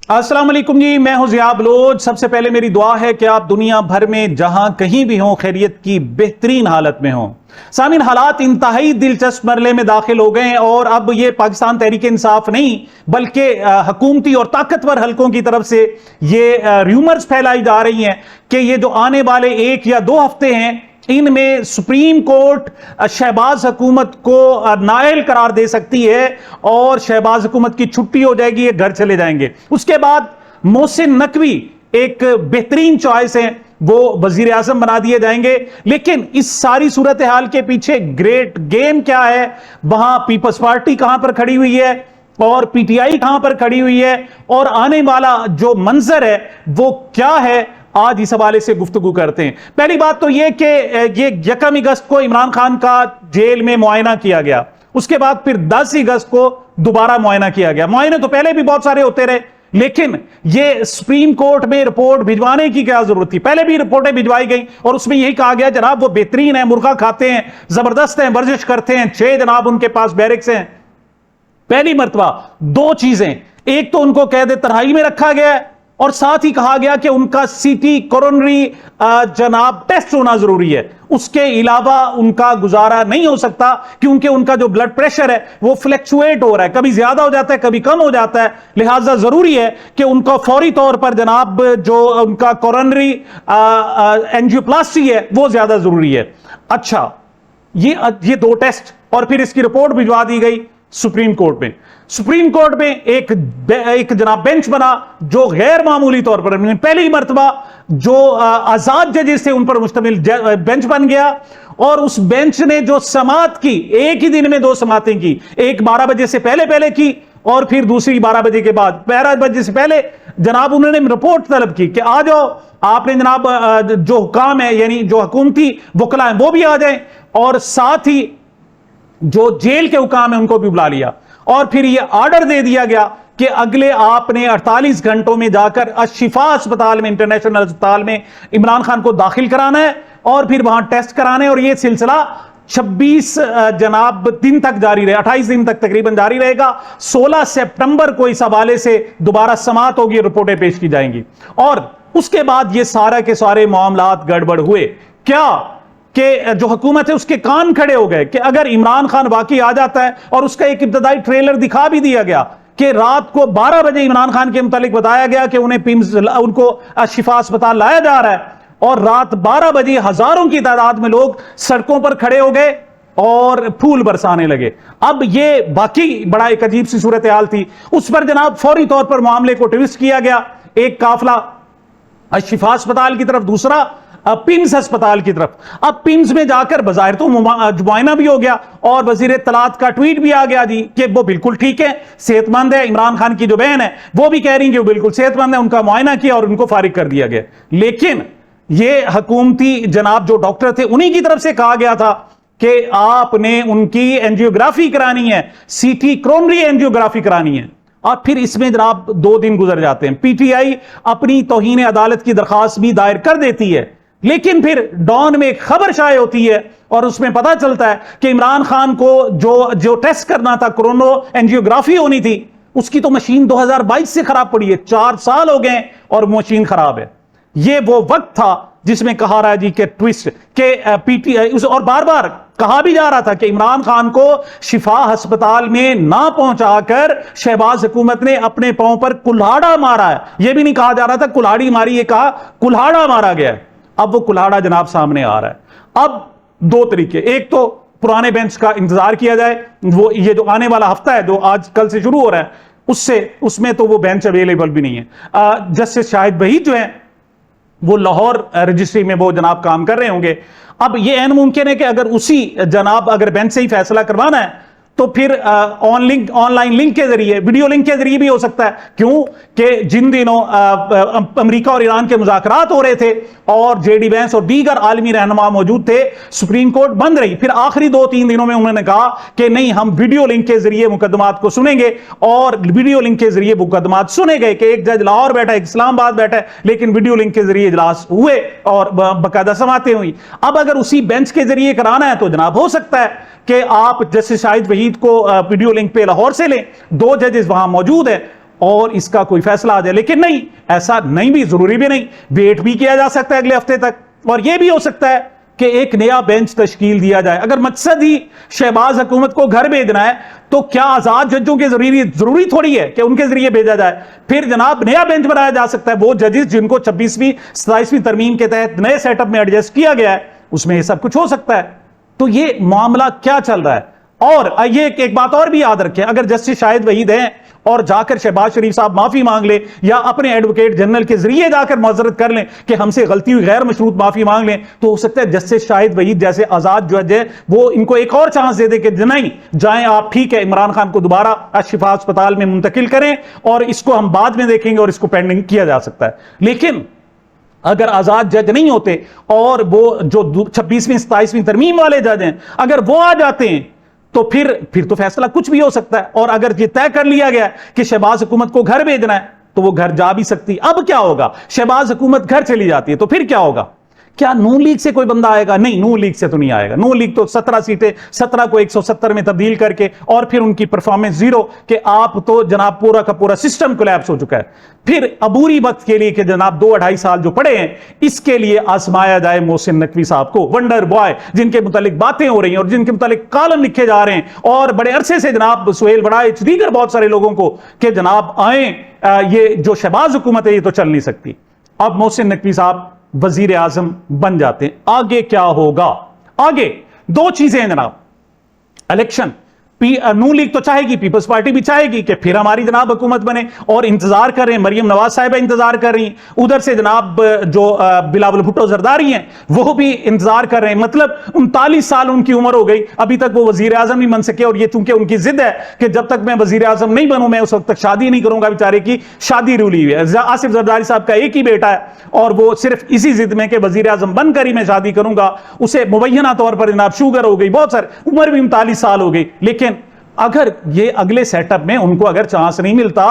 अस्सलाम वालेकुम जी, मैं हूं ज़िया बलोच। सबसे पहले मेरी दुआ है कि आप दुनिया भर में जहां कहीं भी हों खैरियत की बेहतरीन हालत में हों। सामीन, हालात इंतहाई दिलचस्प मरले में दाखिल हो गए हैं और अब ये पाकिस्तान तहरीक इंसाफ नहीं बल्कि हुकूमती और ताकतवर हलकों की तरफ से ये र्यूमर्स फैलाई जा रही हैं कि ये जो आने वाले 1 या 2 हफ्ते हैं इनमें सुप्रीम कोर्ट शहबाज हुकूमत को नाअहल करार दे सकती है और शहबाज हुकूमत की छुट्टी हो जाएगी, ये घर चले जाएंगे। उसके बाद मोहसिन नकवी एक बेहतरीन चॉइस है, वो वजीर आजम बना दिए जाएंगे। लेकिन इस सारी सूरत हाल के पीछे ग्रेट गेम क्या है, वहां पीपल्स पार्टी कहां पर खड़ी हुई है और पीटीआई कहां पर खड़ी हुई है और आने वाला जो मंजर है वो क्या है, आज इस हवाले से गुफ्तगू करते हैं। पहली बात तो यह कि ये 1 अगस्त को इमरान खान का जेल में मुआयना किया गया, उसके बाद फिर 10 अगस्त को दोबारा मुआयना किया गया। मुआयने तो पहले भी बहुत सारे होते रहे, लेकिन ये सुप्रीम कोर्ट में रिपोर्ट भिजवाने की क्या जरूरत थी? पहले भी रिपोर्टें भिजवाई गई और उसमें यही कहा गया जनाब वो बेहतरीन है, मुर्गा खाते हैं, जबरदस्त हैं, वर्जिश करते हैं, 6 जनाब उनके पास बैरिक्स हैं। पहली मर्तबा 2 चीजें, एक तो उनको कैद तन्हाई में रखा गया है और साथ ही कहा गया कि उनका सीटी कोरोनरी जनाब टेस्ट होना जरूरी है, उसके अलावा उनका गुजारा नहीं हो सकता क्योंकि उनका जो ब्लड प्रेशर है वो फ्लैक्चुएट हो रहा है, कभी ज्यादा हो जाता है कभी कम हो जाता है। लिहाजा जरूरी है कि उनका फौरी तौर पर जनाब जो उनका कोरोनरी एंजियोप्लास्टी है वो ज्यादा जरूरी है। अच्छा, ये 2 टेस्ट और फिर इसकी रिपोर्ट भिजवा दी गई सुप्रीम कोर्ट में। सुप्रीम कोर्ट में एक जनाब बेंच बना जो गैर मामूली तौर पर पहली मर्तबा जो आजाद जजेस थे उन पर मुश्तमिल बेंच बन गया और उस बेंच ने जो समाअत की, एक ही दिन में 2 समाअतें की, एक 12 बजे से पहले की और फिर दूसरी 12 बजे के बाद। 12 बजे से पहले जनाब उन्होंने रिपोर्ट तलब की कि आ जाओ, आपने जनाब जो हुकाम है यानी जो हुकूमती वकला है वो भी आ जाए और साथ ही जो जेल के हुकाम है उनको भी बुला लिया और फिर यह ऑर्डर दे दिया गया कि अगले आपने 48 घंटों में जाकर अशिफा अस्पताल में, इंटरनेशनल अस्पताल में इमरान खान को दाखिल कराना है और फिर वहां टेस्ट कराने हैं और यह सिलसिला 26 जनाब दिन तक जारी रहे, 28 दिन तक तकरीबन जारी रहेगा। 16 सितंबर को इस हवाले से दोबारा समाअत होगी, रिपोर्टें पेश की जाएंगी और उसके बाद ये सारा के सारे मामलात गड़बड़ हुए। क्या कि जो हुकूमत है उसके कान खड़े हो गए कि अगर इमरान खान वाकई आ जाता है और उसका एक इब्तदाई ट्रेलर दिखा भी दिया गया कि रात को 12 बजे इमरान खान के मुतालिक बताया गया कि उनको शिफा अस्पताल लाया जा रहा है और रात 12 बजे हजारों की तादाद में लोग सड़कों पर खड़े हो गए और फूल बरसाने लगे। अब यह बाकी बड़ा एक अजीब सी सूरत हाल थी। उस पर जनाब फौरी तौर पर मामले को ट्विस्ट किया गया, एक काफिला शिफा अस्पताल की तरफ, दूसरा पिम्स अस्पताल की तरफ। अब पिम्स में जाकर बाज़ाहिर तो मुआयना भी हो गया और वजीर तलात का ट्वीट भी आ गया जी कि वो बिल्कुल ठीक है, सेहतमंद है। इमरान खान की जो बहन है वो भी कह रही कि वो बिल्कुल सेहतमंद है, उनका मुआयना किया और उनको फारिग कर दिया गया। लेकिन ये हुकूमती जनाब जो डॉक्टर थे उन्हीं की तरफ से कहा गया था कि आपने उनकी एंजियोग्राफी करानी है, सीटी कोरोनरी एंजियोग्राफी करानी है। और फिर इसमें जनाब 2 दिन गुजर जाते हैं, पीटीआई अपनी तौहीन अदालत की दरखास्त भी दायर कर देती है, लेकिन फिर डॉन में एक खबर शाये होती है और उसमें पता चलता है कि इमरान खान को जो टेस्ट करना था, कोरोनो एंजियोग्राफी होनी थी, उसकी तो मशीन 2022 से खराब पड़ी है, 4 साल हो गए और मशीन खराब है। ये वो वक्त था जिसमें कहा रहा है जी कि ट्विस्ट के पीटीआई और बार बार कहा भी जा रहा था कि इमरान खान को शिफा अस्पताल में ना पहुंचाकर शहबाज हुकूमत ने अपने पांव पर कुल्हाड़ा मारा है। यह भी नहीं कहा जा रहा था कुल्हाड़ी मारी, ये कहा कुल्हाड़ा मारा गया है। अब वो कुल्हाड़ा जनाब सामने आ रहा है। अब 2 तरीके, एक तो पुराने बेंच का इंतजार किया जाए, वो ये जो आने वाला हफ्ता है जो आज कल से शुरू हो रहा है उसमें तो वो बेंच अवेलेबल भी नहीं है। जस्टिस शाहिद वहीद जो है वो लाहौर रजिस्ट्री में वो जनाब काम कर रहे होंगे। अब ये ऐन मुमकिन है कि अगर उसी जनाब अगर बेंच से ही फैसला करवाना है तो फिर ऑनलाइन लिंक के जरिए, वीडियो लिंक के जरिए भी हो सकता है। क्यों कि जिन दिनों अमेरिका और ईरान के मुज़ाकरात हो रहे थे और जेडी वैंस और दीगर आलमी रहनुमा मौजूद थे, सुप्रीम कोर्ट बंद रही। फिर आखिरी 2-3 दिनों में उन्होंने कहा कि नहीं, हम वीडियो लिंक के जरिए मुकदमात को सुनेंगे और वीडियो लिंक के जरिए मुकदमात सुने गए कि एक जज लाहौर बैठा है, एक इस्लामाबाद बैठा है, लेकिन वीडियो लिंक के जरिए इजलास हुए और बाकायदा समातें हुई। अब अगर उसी बेंच के जरिए कराना है तो जनाब हो सकता है कि आप जस्टिस शाहिद वहीद को वीडियो लिंक पे लाहौर से लें, 2 जजेस वहां मौजूद हैं और इसका कोई फैसला आ जाए। लेकिन नहीं, ऐसा नहीं, भी जरूरी भी नहीं, वेट भी किया जा सकता है अगले हफ्ते तक। और यह भी हो सकता है कि एक नया बेंच तश्कील दिया जाए। अगर मकसद ही शहबाज हुकूमत को घर भेजना है तो क्या आजाद जजों के जरूरी थोड़ी है कि उनके जरिए भेजा जाए? फिर जनाब नया बेंच बनाया जा सकता है, वो जजेस जिनको 26वीं 27वीं तरमीम के तहत नए सेटअप में एडजस्ट किया गया है, उसमें ये सब कुछ हो सकता है। तो ये मामला क्या चल रहा है? और ये एक बात और भी याद रखें, अगर जस्टिस शाहिद वहीद हैं और जाकर शहबाज शरीफ साहब माफी मांग ले या अपने एडवोकेट जनरल के जरिए जाकर माजरत कर लें कि हमसे गलती हुई, गैर मशरूत माफी मांग लें, तो हो सकता है जस्टिस शाहिद वहीद जैसे आजाद जज है वो इनको एक और चांस दे दे कि नहीं जाएं आप, ठीक है, इमरान खान को दोबारा अशिफा अस्पताल में मुंतकिल करें और इसको हम बाद में देखेंगे और इसको पेंडिंग किया जा सकता है। लेकिन अगर आजाद जज नहीं होते और वो जो 26वीं 27वीं तरमीम वाले जज हैं, अगर वो आ जाते हैं तो फिर तो फैसला कुछ भी हो सकता है। और अगर ये तय कर लिया गया कि शहबाज हुकूमत को घर भेजना है तो वो घर जा भी सकती। अब क्या होगा? शहबाज हुकूमत घर चली जाती है तो फिर क्या होगा? क्या नून लीग से कोई बंदा आएगा? नहीं, नून लीग से तो नहीं आएगा। नून लीग तो 17 सीटें 17 को 170 में तब्दील करके और फिर उनकी परफॉर्मेंस जीरो कि आप तो जनाब पूरा का पूरा सिस्टम कोलैप्स हो चुका है। फिर अबूरी वक्त के लिए कि जनाब 2-2.5 साल जो पड़े हैं इसके लिए आजमाया जाए मोहसिन नकवी साहब को, वंडर बॉय जिनके मुतालिक बातें हो रही हैं और जिनके मुतालिक कॉलम लिखे जा रहे हैं और बड़े अरसे से जनाब सुहेल बड़ाइच दीगर बहुत सारे लोगों को कि जनाब आए, ये जो शहबाज हुकूमत है ये तो चल नहीं सकती। अब मोहसिन नकवी साहब वजीर आजम बन जाते हैं, आगे क्या होगा? आगे दो चीजें हैं जनाब, इलेक्शन, नून लीग तो चाहेगी, पीपल्स पार्टी भी चाहेगी कि फिर हमारी जनाब हुकूमत बने और इंतजार कर रहे हैं, मरियम नवाज साहिबा इंतजार कर रही हैं, उधर से जनाब जो बिलावल भुट्टो जरदारी हैं वो भी इंतजार कर रहे हैं। मतलब 39 साल उनकी उम्र हो गई, अभी तक वो वजीर आजम नहीं बन सके। और ये चूंकि उनकी जिद है कि जब तक मैं वजीर आजम नहीं बनूं मैं उस वक्त तक शादी नहीं करूंगा, बेचारे की शादी रूली हुई है। आसिफ जरदारी साहब का एक ही बेटा है और वो सिर्फ इसी जिद में कि वजीर आजम बनकर ही मैं शादी करूंगा, उसे मुबैना तौर पर जनाब शुगर हो गई, बहुत सारे, उम्र भी 39 साल हो गई। लेकिन अगर ये अगले सेटअप में उनको अगर चांस नहीं मिलता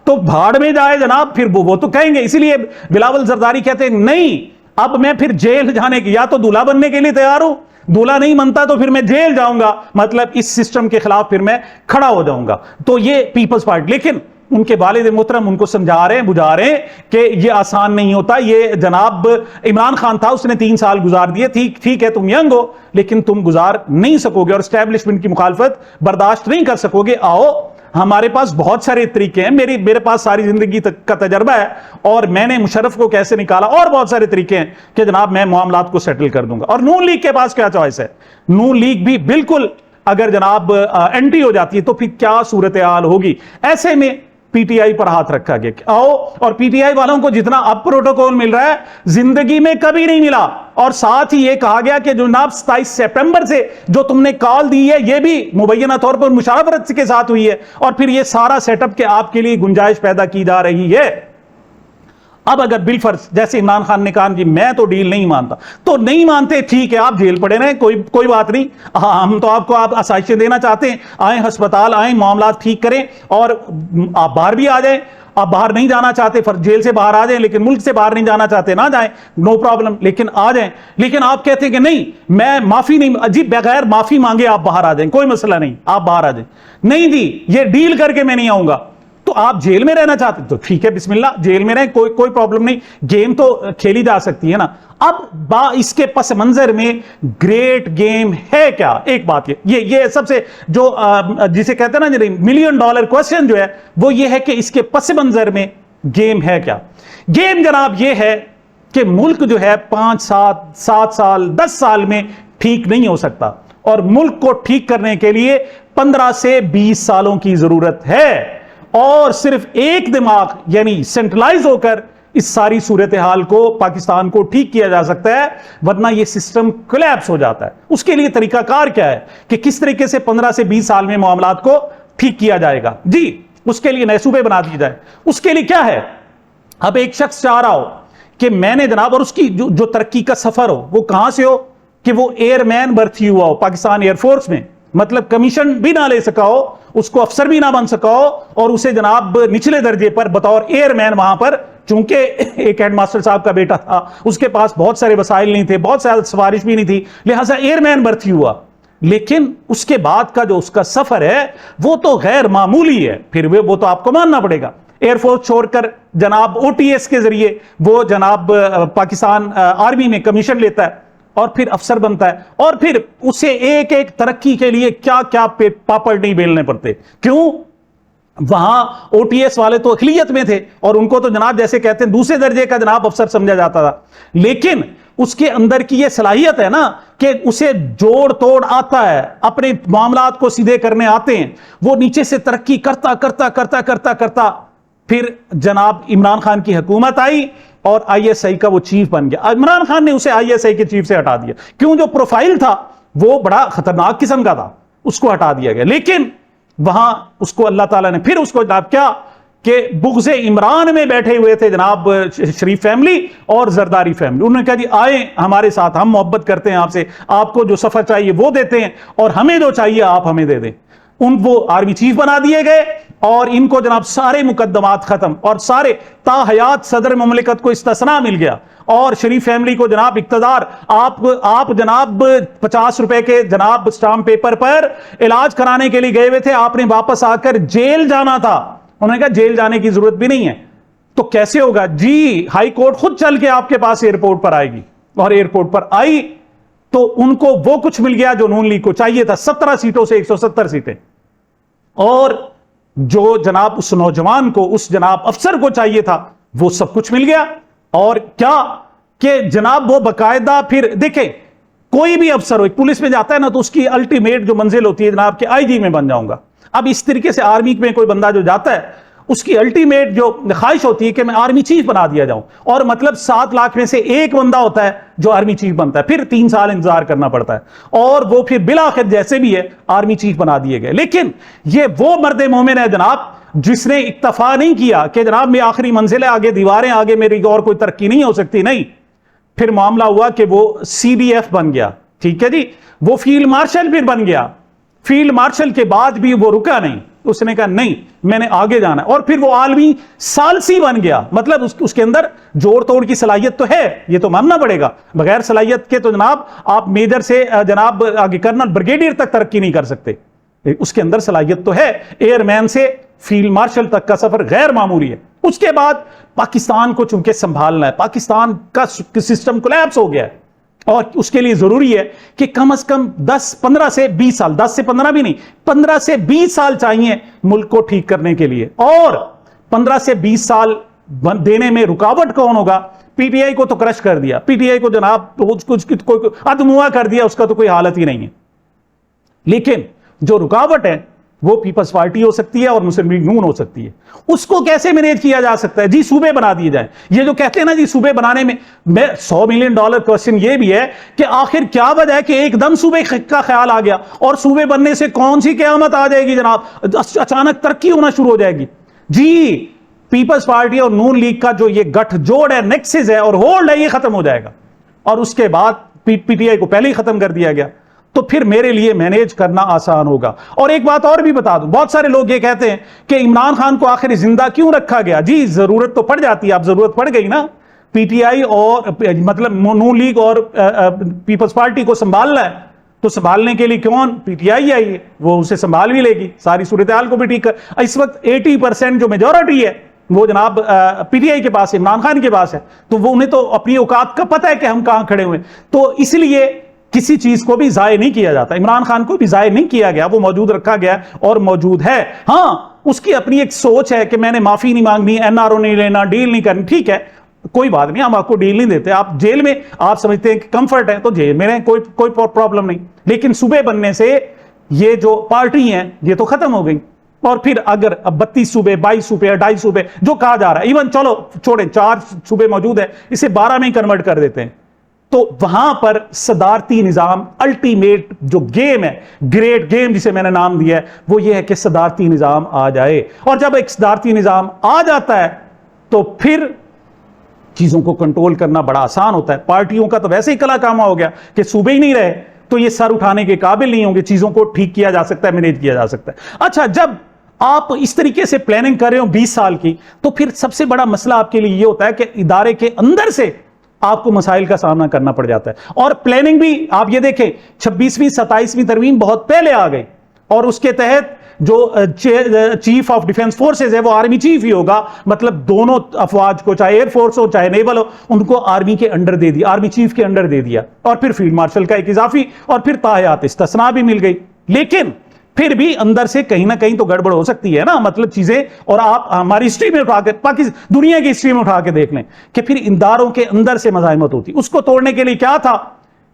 तो भाड़ में जाए जनाब, फिर वो तो कहेंगे। इसीलिए बिलावल जरदारी कहते हैं नहीं, अब मैं फिर जेल जाने की, या तो दूल्हा बनने के लिए तैयार हूं, दूल्हा नहीं बनता तो फिर मैं जेल जाऊंगा, मतलब इस सिस्टम के खिलाफ फिर मैं खड़ा हो जाऊंगा। तो ये पीपल्स पार्टी, लेकिन उनके वालिद मोहतरम उनको समझा रहे हैं, बुझा रहे हैं कि ये आसान नहीं होता। ये जनाब इमरान खान था, उसने 3 साल गुजार दिए, ठीक है तुम यंग हो लेकिन तुम गुजार नहीं सकोगे और एस्टैब्लिशमेंट की मुखालफत बर्दाश्त नहीं कर सकोगे। आओ, हमारे पास बहुत सारे तरीके हैं, मेरे पास सारी जिंदगी का तजर्बा है और मैंने मुशर्रफ को कैसे निकाला, और बहुत सारे तरीके हैं कि जनाब मैं मामलात को सेटल कर दूंगा। और नून लीग के पास क्या चॉइस है? नून लीग भी बिल्कुल अगर जनाब एंटी हो जाती है तो फिर क्या सूरत हाल होगी? ऐसे में पीटीआई पर हाथ रखा गया। आओ, और पीटीआई वालों को जितना अब प्रोटोकॉल मिल रहा है जिंदगी में कभी नहीं मिला। और साथ ही यह कहा गया कि जनाब 27 सितंबर से जो तुमने कॉल दी है यह भी मुबैना तौर पर मुशावरत के साथ हुई है और फिर यह सारा सेटअप के आपके लिए गुंजाइश पैदा की जा रही है। अब अगर बिलफर्ज जैसे इमरान खान ने कहा जी मैं तो डील नहीं मानता, तो नहीं मानते, ठीक है, आप जेल पड़े रहें, कोई बात नहीं। हम तो आपको आप आसाइशें देना चाहते हैं, आए अस्पताल, आए मामला ठीक करें और आप बाहर भी आ जाएं। आप बाहर नहीं जाना चाहते, जेल से बाहर आ जाएं, लेकिन मुल्क से बाहर नहीं जाना चाहते ना जाएं, नो प्रॉब्लम, लेकिन आ जाएं। लेकिन आप कहते हैं कि नहीं मैं माफी नहीं, अजीब, बगैर माफी मांगे आप बाहर आ जाएं, कोई मसला नहीं, आप बाहर आ जाएं। नहीं जी, ये डील करके मैं नहीं आऊंगा। तो आप जेल में रहना चाहते तो ठीक है, बिस्मिल्लाह, जेल में रहें, कोई प्रॉब्लम नहीं, गेम तो खेली जा सकती है ना। अब इसके पस मंजर में ग्रेट गेम है क्या? एक बात ये सबसे जो जिसे कहते हैं ना $1 मिलियन क्वेश्चन जो है वो ये है कि इसके पस मंजर में गेम है क्या? गेम जनाब ये है कि मुल्क जो है 5 7 साल 10 साल में ठीक नहीं हो सकता और मुल्क को ठीक करने के लिए 15 से 20 सालों की जरूरत है। और सिर्फ एक दिमाग यानी सेंट्रलाइज होकर इस सारी सूरत हाल को, पाकिस्तान को ठीक किया जा सकता है, वरना यह सिस्टम कोलैप्स हो जाता है। उसके लिए तरीकाकार क्या है कि किस तरीके से 15 से 20 साल में मामलात को ठीक किया जाएगा? जी, उसके लिए नए सूबे बना दिए जाए। उसके लिए क्या है? अब एक शख्स चाह रहा हो कि मैंने जनाब, और उसकी जो तरक्की का सफर हो वो कहां से हो कि वो एयरमैन भर्ती हुआ हो पाकिस्तान एयरफोर्स में, मतलब कमीशन भी ना ले सका हो, उसको अफसर भी ना बन सका हो और उसे जनाब निचले दर्जे पर बतौर एयरमैन वहां पर, चूंकि एक हेडमास्टर साहब का बेटा था, उसके पास बहुत सारे वसाइल नहीं थे, बहुत सारी सिफारिश भी नहीं थी, लिहाजा एयरमैन भर्ती हुआ। लेकिन उसके बाद का जो उसका सफर है वो तो गैर मामूली है, फिर वो तो आपको मानना पड़ेगा। एयरफोर्स छोड़कर जनाब ओटीएस के जरिए वो जनाब पाकिस्तान आर्मी में कमीशन लेता है और फिर अफसर बनता है, और फिर उसे एक एक तरक्की के लिए क्या क्या पापड़ नहीं बेलने पड़ते। क्यों? वहां ओटीएस वाले तो अखिलियत में थे और उनको तो जनाब जैसे कहते हैं दूसरे दर्जे का जनाब अफसर समझा जाता था, लेकिन उसके अंदर की यह सलाहियत है ना कि उसे जोड़ तोड़ आता है, अपने मामलात को सीधे करने आते हैं, वो नीचे से तरक्की करता करता करता करता करता फिर जनाब इमरान खान की हुकूमत आई और आईएसआई का वो चीफ बन गया। इमरान खान ने उसे आईएसआई के चीफ से हटा दिया। क्यों? जो प्रोफाइल था वो बड़ा खतरनाक किस्म का था, उसको हटा दिया गया। लेकिन वहां उसको अल्लाह ताला ने फिर उसको जनाब क्या कि बुग़्ज़े इमरान में बैठे हुए थे जनाब शरीफ फैमिली और जरदारी फैमिली। उन्होंने कहा जी आए हमारे साथ, हम मोहब्बत करते हैं आपसे, आपको जो सफर चाहिए वो देते हैं और हमें जो चाहिए आप हमें दे दें। वो आर्मी चीफ बना दिए गए और इनको जनाब सारे मुकद्दमात खत्म और सारे ताहयात सदर ममलिकत को इस्तिस्ना मिल गया और शरीफ फैमिली को जनाब इक्तदार, आप जनाब 50 रुपए के जनाब स्टाम्प पेपर पर इलाज कराने के लिए गए हुए थे, आपने वापस आकर जेल जाना था। उन्होंने कहा जेल जाने की जरूरत भी नहीं है। तो कैसे होगा जी? हाई कोर्ट खुद चल के आपके पास एयरपोर्ट पर आएगी, और एयरपोर्ट पर आई तो उनको वो कुछ मिल गया जो नून लीग को चाहिए था, 17 सीटों से 170 सीटें, और जो जनाब उस नौजवान को, उस जनाब अफसर को चाहिए था वो सब कुछ मिल गया। और क्या कि जनाब वो बकायदा, फिर देखें कोई भी अफसर हो, पुलिस में जाता है ना तो उसकी अल्टीमेट जो मंजिल होती है जनाब कि आईजी में बन जाऊंगा। अब इस तरीके से आर्मी में कोई बंदा जो जाता है उसकी अल्टीमेट जो ख्वाहिश होती है कि मैं आर्मी चीफ बना दिया जाऊं, और मतलब 7 लाख में से एक बंदा होता है जो आर्मी चीफ बनता है, फिर 3 साल इंतजार करना पड़ता है, और वो फिर बिलाखिर जैसे भी है आर्मी चीफ बना दिए गए। लेकिन ये वो मर्दे मोमिन है जनाब जिसने इक्तफा नहीं किया कि जनाब मेरी आखिरी मंजिल है, आगे दीवारें, आगे मेरी और कोई तरक्की नहीं हो सकती। नहीं, फिर मामला हुआ कि वो सीडीएफ बन गया, ठीक है जी, वो फील्ड मार्शल फिर बन गया। फील्ड मार्शल के बाद भी वो रुका नहीं, उसने कहा नहीं मैंने आगे जाना है, और फिर वो आलमी सालसी बन गया। मतलब उसके अंदर जोड़ तोड़ की सलाहियत तो है, ये तो मानना पड़ेगा। बगैर सलाहियत के तो जनाब आप मेजर से जनाब आगे कर्नल ब्रिगेडियर तक तरक्की नहीं कर सकते। उसके अंदर सलाहियत तो है। एयरमैन से फील्ड मार्शल तक का सफर गैर मामूली है। उसके बाद पाकिस्तान को चूंकि संभालना है, पाकिस्तान का सिस्टम कोलैप्स हो गया है, और उसके लिए जरूरी है कि कम से कम 10-15 से 20 साल, 10 से 15 भी नहीं, 15 से 20 साल चाहिए मुल्क को ठीक करने के लिए। और 15 से 20 साल देने में रुकावट कौन होगा? पीटीआई को तो क्रश कर दिया, पीटीआई को जनाब कुछ अधमुआ कर दिया, उसका तो कोई हालत ही नहीं है। लेकिन जो रुकावट है वो पीपल्स पार्टी हो सकती है और मुस्लिम लीग नून हो सकती है। उसको कैसे मैनेज किया जा सकता है? जी सूबे बना दिए जाए। ये जो कहते हैं ना जी सूबे बनाने में, मैं $100 मिलियन क्वेश्चन ये भी है कि आखिर क्या वजह है कि एकदम सूबे का ख्याल आ गया, और सूबे बनने से कौन सी क़यामत आ जाएगी जनाब, अचानक तरक्की होना शुरू हो जाएगी? जी पीपल्स पार्टी और नून लीग का जो ये गठजोड़ है, नेक्सिस है और होल्ड है, ये खत्म हो जाएगा, और उसके बाद पीटीआई को पहले ही खत्म कर दिया गया, तो फिर मेरे लिए मैनेज करना आसान होगा। और एक बात और भी बता दूं, बहुत सारे लोग ये कहते हैं कि इमरान खान को आखिर जिंदा क्यों रखा गया? जी जरूरत तो पड़ जाती है, अब जरूरत पड़ गई ना, पीटीआई और मतलब नून लीग और पीपल्स पार्टी को संभालना है, तो संभालने के लिए कौन? पीटीआई आई है, वो उसे संभाल भी लेगी, सारी सूरत हाल को भी ठीक कर। इस वक्त 80% जो मेजोरिटी है वो जनाब पीटीआई के पास है, इमरान खान के पास है, तो वो उन्हें तो अपनी औकात का पता है कि हम कहां खड़े हुए, तो इसलिए किसी चीज को भी जाये नहीं किया जाता। इमरान खान को भी जाये नहीं किया गया, वो मौजूद रखा गया और मौजूद है। हाँ, उसकी अपनी एक सोच है कि मैंने माफी नहीं मांगनी, एनआरओ नहीं लेना, डील नहीं करनी, ठीक है कोई बात नहीं, हम आपको डील नहीं देते, आप जेल में आप समझते हैं कि कंफर्ट है तो जेल में रहें, कोई प्रॉब्लम नहीं। लेकिन सूबे बनने से ये जो पार्टी है ये तो खत्म हो गई, और फिर अगर 32 सूबे, 22 सूबे, 2.5 सूबे जो कहा जा रहा है, इवन चलो छोड़े 4 सूबे मौजूद है, इसे 12 में ही कन्वर्ट कर देते हैं, तो वहां पर सदारती निजाम, अल्टीमेट जो गेम है, ग्रेट गेम जिसे मैंने नाम दिया है, वो ये है कि सदारती निजाम आ जाए। और जब एक सदारती निजाम आ जाता है तो फिर चीजों को कंट्रोल करना बड़ा आसान होता है। पार्टियों का तो वैसे ही कला कामा हो गया कि सूबे ही नहीं रहे तो ये सर उठाने के काबिल नहीं होंगे, चीजों को ठीक किया जा सकता है, मैनेज किया जा सकता है। अच्छा, जब आप इस तरीके से प्लानिंग कर रहे हो 20 साल की, तो फिर सबसे बड़ा मसला आपके लिए ये होता है कि इदारे के अंदर से आपको मसाइल का सामना करना पड़ जाता है। और प्लानिंग भी आप ये देखें, 26वीं 27वीं तरमीम बहुत पहले आ गई, और उसके तहत जो चीफ ऑफ डिफेंस फोर्सेज है वो आर्मी चीफ ही होगा, मतलब दोनों अफवाज को, चाहे एयरफोर्स हो चाहे नेवल हो, उनको आर्मी के अंडर दे दिया, आर्मी चीफ के अंडर दे दिया, और फिर फील्ड मार्शल का एक इजाफी और फिर ताहयात इस्तिस्ना भी मिल गई। लेकिन फिर भी अंदर से कहीं ना कहीं तो गड़बड़ हो सकती है ना, मतलब चीजें। और आप हमारी हिस्ट्री में उठा के, पाकिस्तान दुनिया की हिस्ट्री में उठा के देख लें कि फिर इदारों के अंदर से मज़ाहमत होती। उसको तोड़ने के लिए क्या था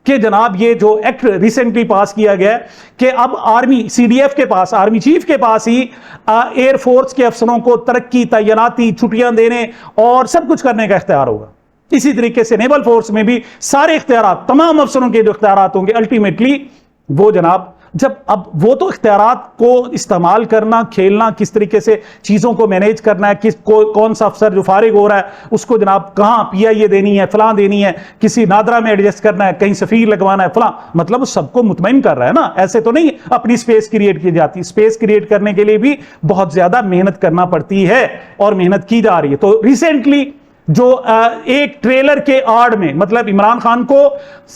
कि जनाब ये जो एक्ट रिसेंटली पास किया गया कि अब आर्मी CDF के पास, आर्मी चीफ के पास ही एयरफोर्स के अफसरों को तरक्की, तैनाती, छुट्टियां देने और सब कुछ करने का इख्तियार होगा। इसी तरीके से नेवल फोर्स में भी सारे इख्तियारात, तमाम अफसरों के जो इख्तियारात होंगे, अल्टीमेटली वो जनाब जब अब वो तो इख्तियारात को इस्तेमाल करना, खेलना, किस तरीके से चीज़ों को मैनेज करना है, कौन सा अफसर जो फारिग हो रहा है उसको जनाब कहाँ PIA देनी है, फलां देनी है, किसी नादरा में एडजस्ट करना है, कहीं सफ़ीर लगवाना है, फलां, मतलब सबको मुतमईन कर रहा है ना। ऐसे तो नहीं अपनी स्पेस क्रिएट की जाती। स्पेस क्रिएट करने के लिए भी बहुत ज़्यादा मेहनत करना पड़ती है और मेहनत की जा रही है। तो रिसेंटली जो एक ट्रेलर के आड़ में, मतलब इमरान खान को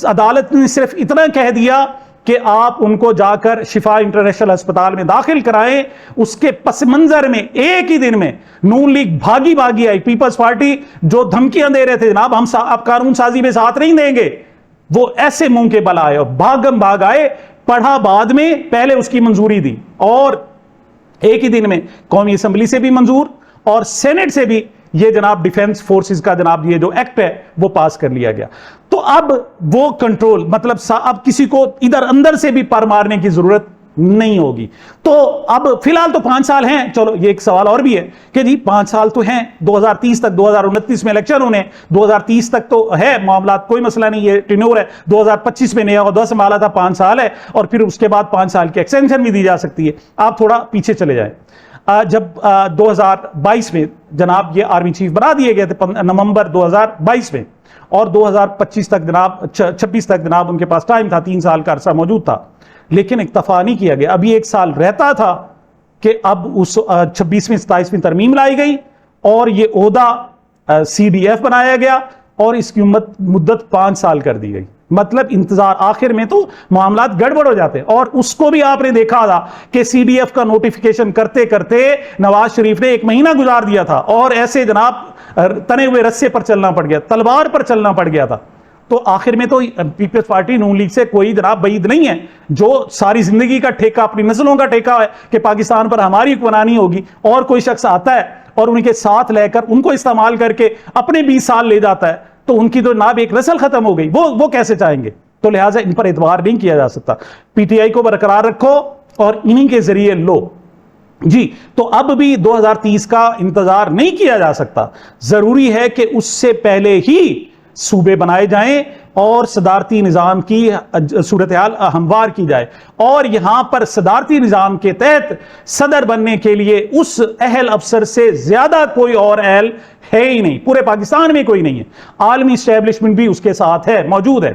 अदालत ने सिर्फ इतना कह दिया कि आप उनको जाकर शिफा इंटरनेशनल अस्पताल में दाखिल कराएं, उसके पस मंजर में एक ही दिन में नून लीग भागी भागी आई। पीपल्स पार्टी जो धमकियां दे रहे थे जनाब हम आप कानून साजी में साथ नहीं देंगे, वो ऐसे मुंह के बल आए और भागम भाग आए। पढ़ा बाद में, पहले उसकी मंजूरी दी और एक ही दिन में कौमी असम्बली से भी मंजूर और सेनेट से भी ये जनाब डिफेंस फोर्सेस का जनाब ये जो एक्ट है वो पास कर लिया गया। तो अब वो कंट्रोल, मतलब अब किसी को इधर अंदर से भी पर मारने की जरूरत नहीं होगी। तो अब फिलहाल तो 5 साल हैं। चलो ये एक सवाल और भी है कि जी 5 साल तो हैं, 2030 तक, 2029 में इलेक्शन होने, 2030 तक तो है मामला, कोई मसला नहीं, ये टेन्योर है। 2025 में नया ओहदा संभाला था, 5 साल है और फिर उसके बाद 5 साल की एक्सटेंशन भी दी जा सकती है। आप थोड़ा पीछे चले जाएं, जब 2022 में जनाब ये आर्मी चीफ बना दिए गए थे नवंबर 2022 में, और 2025 तक जनाब 26 तक जनाब उनके पास टाइम था, 3 साल का अरसा मौजूद था, लेकिन इक्तफा नहीं किया गया। अभी 1 साल रहता था कि अब उस 26वीं 27वीं तरमीम लाई गई और ये ओहदा CDF बनाया गया और इसकी मुद्दत 5 साल कर दी गई। मतलब इंतजार, आखिर में तो मामलात गड़बड़ हो जाते हैं। और उसको भी आपने देखा था कि CDF का नोटिफिकेशन करते करते नवाज शरीफ ने 1 महीना गुजार दिया था और ऐसे जनाब तने हुए रस्से पर चलना पड़ गया, तलवार पर चलना पड़ गया था। तो आखिर में तो पीपल्स पार्टी नून लीग से कोई जनाब बईद नहीं है, जो सारी जिंदगी का ठेका, अपनी नस्लों का ठेका है कि पाकिस्तान पर हमारी हुक्मरानी होगी, और कोई शख्स आता है और उनके साथ लेकर उनको इस्तेमाल करके अपने 20 साल ले जाता है, तो उनकी तो नाब एक नस्ल खत्म हो गई, वो कैसे चाहेंगे। तो लिहाजा इन पर एतबार नहीं किया जा सकता। PTI को बरकरार रखो और इन्हीं के जरिए लो जी। तो अब भी 2030 का इंतजार नहीं किया जा सकता। जरूरी है कि उससे पहले ही सूबे बनाए जाएं और सदारती निज़ाम की सूरत हाल हमवार की जाए। और यहां पर सदारती निज़ाम के तहत सदर बनने के लिए उस अहल अफसर से ज्यादा कोई और अहल है ही नहीं, पूरे पाकिस्तान में कोई नहीं है। आलमी इस्टेब्लिशमेंट भी उसके साथ है, मौजूद है।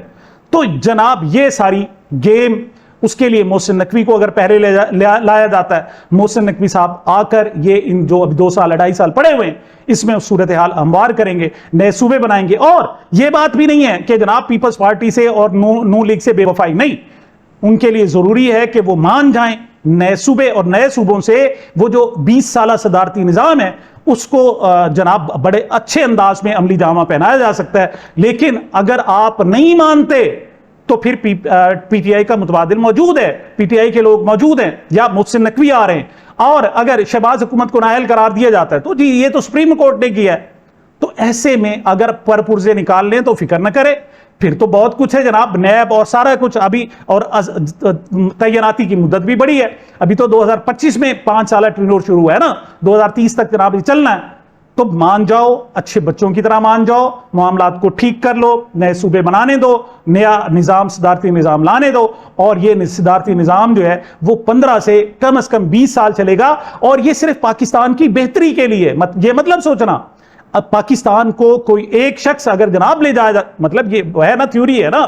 तो जनाब ये सारी गेम, उसके लिए मोहसिन नकवी को अगर पहले लाया जाता है, मोहसिन नकवी साहब आकर ये इन जो अभी 2 साल 2.5 साल पड़े हुए हैं इसमें सूरत हाल हमवार करेंगे, नए सूबे बनाएंगे। और ये बात भी नहीं है कि जनाब पीपल्स पार्टी से और नून लीग से बेवफाई, नहीं, उनके लिए जरूरी है कि वो मान जाएं नए सूबे, और नए सूबों से वो जो 20 साल सदारती निज़ाम है उसको जनाब बड़े अच्छे अंदाज में अमली जामा पहनाया जा सकता है। लेकिन अगर आप नहीं मानते तो फिर PTI का मुतबादिल मौजूद है, PTI के लोग मौजूद हैं, या मोहसिन नकवी आ रहे हैं। और अगर शहबाज हुकूमत को नाअहल करार दिया जाता है तो जी ये तो सुप्रीम कोर्ट ने किया है। तो ऐसे में अगर परपुर्जे निकाल लें तो फिक्र न करे, फिर तो बहुत कुछ है जनाब, नैब और सारा कुछ अभी, और तैनाती की मुद्दत भी बड़ी है। अभी तो 2025 में 5 साल टेन्योर शुरू हुआ है ना, 2030 तक जनाब चलना है। तो मान जाओ, अच्छे बच्चों की तरह मान जाओ, मामलात को ठीक कर लो, नए सूबे बनाने दो, नया निज़ाम, सदारती निज़ाम लाने दो। और ये सदारती निज़ाम जो है वो 15 से कम 20 साल चलेगा। और ये सिर्फ पाकिस्तान की बेहतरी के लिए, ये मतलब सोचना अब पाकिस्तान को कोई एक शख्स अगर जनाब ले जाए, मतलब ये है ना, थ्योरी है ना,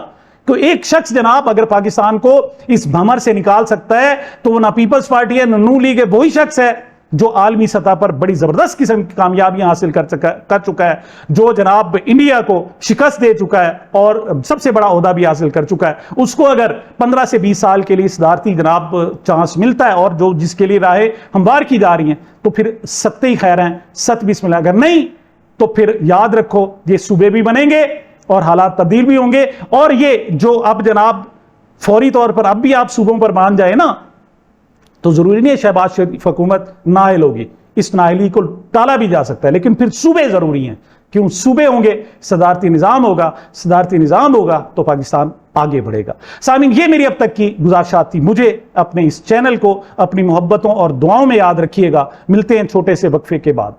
तो एक शख्स जनाब अगर पाकिस्तान को इस भंवर से निकाल सकता है तो वो ना पीपल्स पार्टी है ना नून लीग है, वही शख्स है जो आलमी सतह पर बड़ी जबरदस्त किस्म की कामयाबियां हासिल कर चुका है, जो जनाब इंडिया को शिकस्त दे चुका है और सबसे बड़ा ओहदा भी हासिल कर चुका है, उसको अगर 15 से 20 साल के लिए सदारती जनाब चांस मिलता है और जो जिसके लिए राहें हमवार की जा रही हैं, तो फिर सत्ते ही खैर हैं, सत बिस्मिल्लाह। अगर नहीं तो फिर याद रखो ये सूबे भी बनेंगे और हालात तब्दील भी होंगे। और ये जो अब जनाब फौरी तौर पर अब भी आप सूबों पर मान जाए ना, तो जरूरी नहीं है शहबाज शरीफ हुकूमत नाअहल होगी, इस नाअहली को टाला भी जा सकता है, लेकिन फिर सूबे जरूरी हैं। क्यों? सूबे होंगे, सदारती निज़ाम होगा, सदारती निज़ाम होगा तो पाकिस्तान आगे बढ़ेगा। सामीन, ये मेरी अब तक की गुजारिशात थी। मुझे अपने इस चैनल को अपनी मोहब्बतों और दुआओं में याद रखिएगा। मिलते हैं छोटे से वक्फे के बाद।